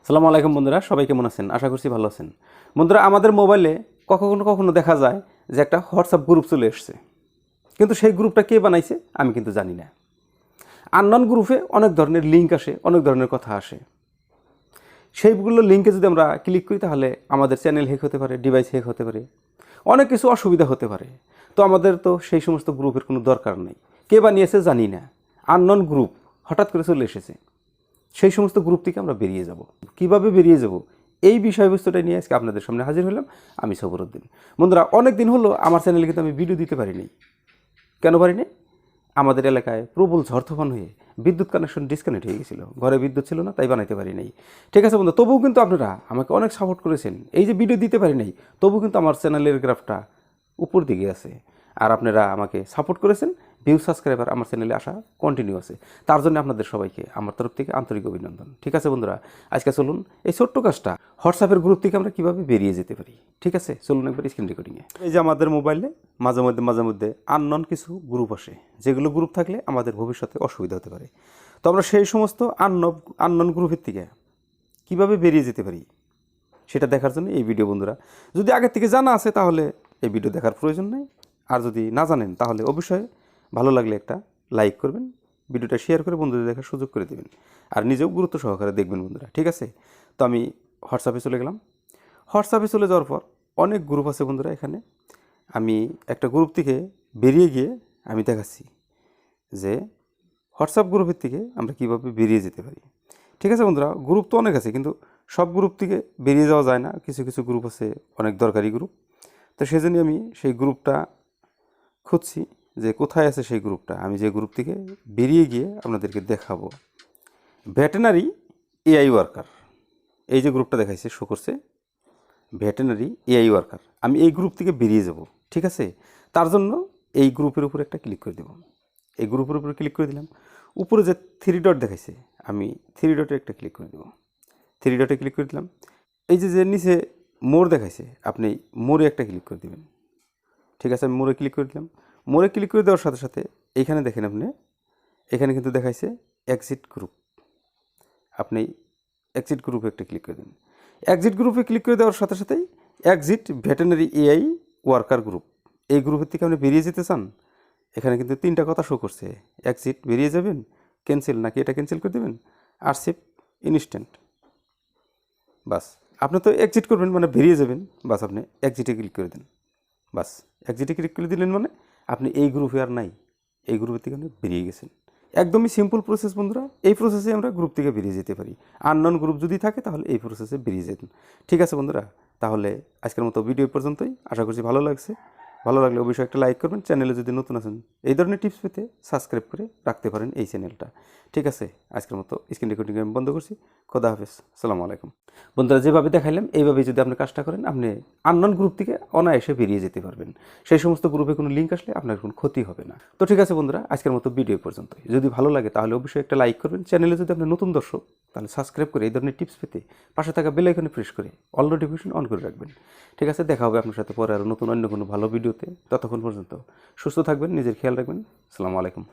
আসসালামু আলাইকুম বন্ধুরা, সবাই কেমন আছেন? আশা করছি ভালো আছেন। বন্ধুরা, আমাদের মোবাইলে কখনো কখনো দেখা যায় যে একটা হোয়াটসঅ্যাপ গ্রুপ চলে এসছে, কিন্তু সেই গ্রুপটা কে বানাইছে আমি কিন্তু জানি না। আননোন গ্রুপে অনেক ধরনের লিঙ্ক আসে, অনেক ধরনের কথা আসে। সেইগুলো লিঙ্কে যদি আমরা ক্লিক করি তাহলে আমাদের চ্যানেল হ্যাক হতে পারে, ডিভাইস হ্যাক হতে পারে, অনেক কিছু অসুবিধা হতে পারে। তো আমাদের তো সেই সমস্ত গ্রুপের কোনো দরকার নেই। কে বানিয়েছে জানি না, আননোন গ্রুপ হঠাৎ করে চলে এসেছে। সেই সমস্ত গ্রুপ থেকে আমরা বেরিয়ে যাব। কিভাবে বেরিয়ে যাব, এই বিষয়বস্তুটা নিয়ে আজকে আপনাদের সামনে হাজির হলাম। আমি সবরউদ্দিন। বন্ধুরা, অনেক দিন হলো আমার চ্যানেলে কিন্তু আমি ভিডিও দিতে পারিনি। কেন পারিনি? আমাদের এলাকায় প্রবল ঝড় তুফান হয়ে বিদ্যুৎ কানেকশন ডিসকানেক্ট হয়ে গেছিলো। ঘরে বিদ্যুৎ ছিল না, তাই বানাইতে পারি নাই। ঠিক আছে বন্ধু, তবুও কিন্তু আপনারা আমাকে অনেক সাপোর্ট করেছেন। এই যে ভিডিও দিতে পারি নাই, তবুও কিন্তু আমার চ্যানেলের গ্রাফটা উপর দিকে আছে। আর আপনারা আমাকে সাপোর্ট করেছেন, ভিউ সাবস্ক্রাইবার আমার চ্যানেলে আসা কন্টিনিউ আছে। তার জন্য আপনাদের সবাইকে আমার তরফ থেকে আন্তরিক অভিনন্দন। ঠিক আছে বন্ধুরা, আজকে চলুন এই ছোট্ট কাজটা হোয়াটসঅ্যাপের গ্রুপ থেকে আমরা কীভাবে বেরিয়ে যেতে পারি। ঠিক আছে, চলুন একবার স্ক্রিন রেকর্ডিংয়ে। এই যে আমাদের মোবাইলে মাঝে মধ্যে আননোন কিছু গ্রুপ আসে, যেগুলো গ্রুপ থাকলে আমাদের ভবিষ্যতে অসুবিধা হতে পারে। তো আমরা সেই সমস্ত আননোন গ্রুপের থেকে কীভাবে বেরিয়ে যেতে পারি সেটা দেখার জন্য এই ভিডিও। বন্ধুরা, যদি আগের থেকে জানা আছে তাহলে এই ভিডিও দেখার প্রয়োজন নেই। আর যদি না জানেন তাহলে অবশ্যই ভালো লাগলে একটা লাইক করবেন, ভিডিওটা শেয়ার করে বন্ধুদের দেখার সুযোগ করে দেবেন, আর নিজেও গুরুত্ব সহকারে দেখবেন বন্ধুরা। ঠিক আছে, তো আমি হোয়াটসঅ্যাপে চলে গেলাম। হোয়াটসঅ্যাপে চলে যাওয়ার পর অনেক গ্রুপ আছে বন্ধুরা। এখানে আমি একটা গ্রুপ থেকে বেরিয়ে গিয়ে আমি দেখাচ্ছি যে হোয়াটসঅ্যাপ গ্রুপের থেকে আমরা কীভাবে বেরিয়ে যেতে পারি। ঠিক আছে বন্ধুরা, গ্রুপ তো অনেক আছে, কিন্তু সব গ্রুপ থেকে বেরিয়ে যাওয়া যায় না। কিছু কিছু গ্রুপ আছে অনেক দরকারি গ্রুপ। তো সেজন্য আমি সেই গ্রুপটা খুঁজছি যে কোথায় আছে সেই গ্রুপটা। আমি যে গ্রুপ থেকে বেরিয়ে গিয়ে আপনাদেরকে দেখাবো, ভেটেনারি এআই ওয়ার্কার। এই যে গ্রুপটা দেখাইছে, শো করছে ভেটেনারি এআই ওয়ার্কার। আমি এই গ্রুপ থেকে বেরিয়ে যাব। ঠিক আছে, তার জন্য এই গ্রুপের উপর একটা ক্লিক করে দেব। এই গ্রুপের উপরে ক্লিক করে দিলাম। উপরে যে 3 ডট দেখাইছে, আমি 3 ডটে একটা ক্লিক করে দেব। 3 ডটে ক্লিক করে দিলাম। এই যে নিচে মোর দেখাইছে, আপনি মোরে একটা ক্লিক করে দেবেন। ঠিক আছে, আমি মোরে ক্লিক করে দিলাম। মোরে ক্লিক করে দেওয়ার সাথে সাথে এইখানে দেখেন, আপনি এখানে কিন্তু দেখাইছে এক্সিট গ্রুপ। আপনি এক্সিট গ্রুপে একটা ক্লিক করে দিন। এক্সিট গ্রুপে ক্লিক করে দেওয়ার সাথে সাথেই exit veterinary AI worker group, এই গ্রুপের থেকে আপনি বেরিয়ে যেতে চান। এখানে কিন্তু 3টা কথা শো করছে, এক্সিট বেরিয়ে যাবেন, ক্যান্সেল নাকি এটা ক্যান্সেল করে দেবেন, আরসিপ ইনস্ট্যান্ট। বাস, আপনি তো এক্সিট করবেন মানে বেরিয়ে যাবেন। বাস, আপনি এক্সিটে ক্লিক করে দেন। বাস, এক্সিটে ক্লিক করে দিলেন মানে আপনি এই গ্রুপে আর নাই, এই গ্রুপের থেকে আপনি বেরিয়ে গেছেন। একদমই সিম্পল প্রসেস বন্ধুরা। এই প্রসেসে আমরা গ্রুপ থেকে বেরিয়ে যেতে পারি। আননোন গ্রুপ যদি থাকে তাহলে এই প্রসেসে বেরিয়ে যেতেন। ঠিক আছে বন্ধুরা, তাহলে আজকের মতো ভিডিও পর্যন্তই। আশা করছি ভালো লাগছে। ভালো লাগলে অবশ্যই একটা লাইক করবেন। চ্যানেলে যদি নতুন আছেন এই ধরনের টিপস পেতে সাবস্ক্রাইব করে রাখতে পারেন এই চ্যানেলটা। ঠিক আছে, আজকের মতো স্ক্রিন রেকর্ডিং আমি বন্ধ করছি। খোদা হাফেজ, আসসালামু আলাইকুম। বন্ধুরা, যেভাবে দেখাইলাম এইভাবে যদি আপনি কাজটা করেন, আপনি আননোন গ্রুপ থেকে অনায়াসে বেরিয়ে যেতে পারবেন। সেই সমস্ত গ্রুপে কোনো লিঙ্ক আসলে আপনার কোনো ক্ষতি হবে না। তো ঠিক আছে বন্ধুরা, আজকের মতো ভিডিও পর্যন্ত। যদি ভালো লাগে তাহলে অবশ্যই একটা লাইক করবেন। চ্যানেলে যদি আপনি নতুন দর্শক তাহলে সাবস্ক্রাইব করে এই ধরনের টিপস পেতে পাশে থাকা বেল আইকনে প্রেস করে অল নোটিফিকেশন অন করে রাখবেন। ঠিক আছে, দেখা হবে আপনার সাথে পরে আরও নতুন অন্য কোনো ভালো ভিডিওতে। ততক্ষণ পর্যন্ত সুস্থ থাকবেন, নিজের খেয়াল রাখবেন। আসসালামু আলাইকুম।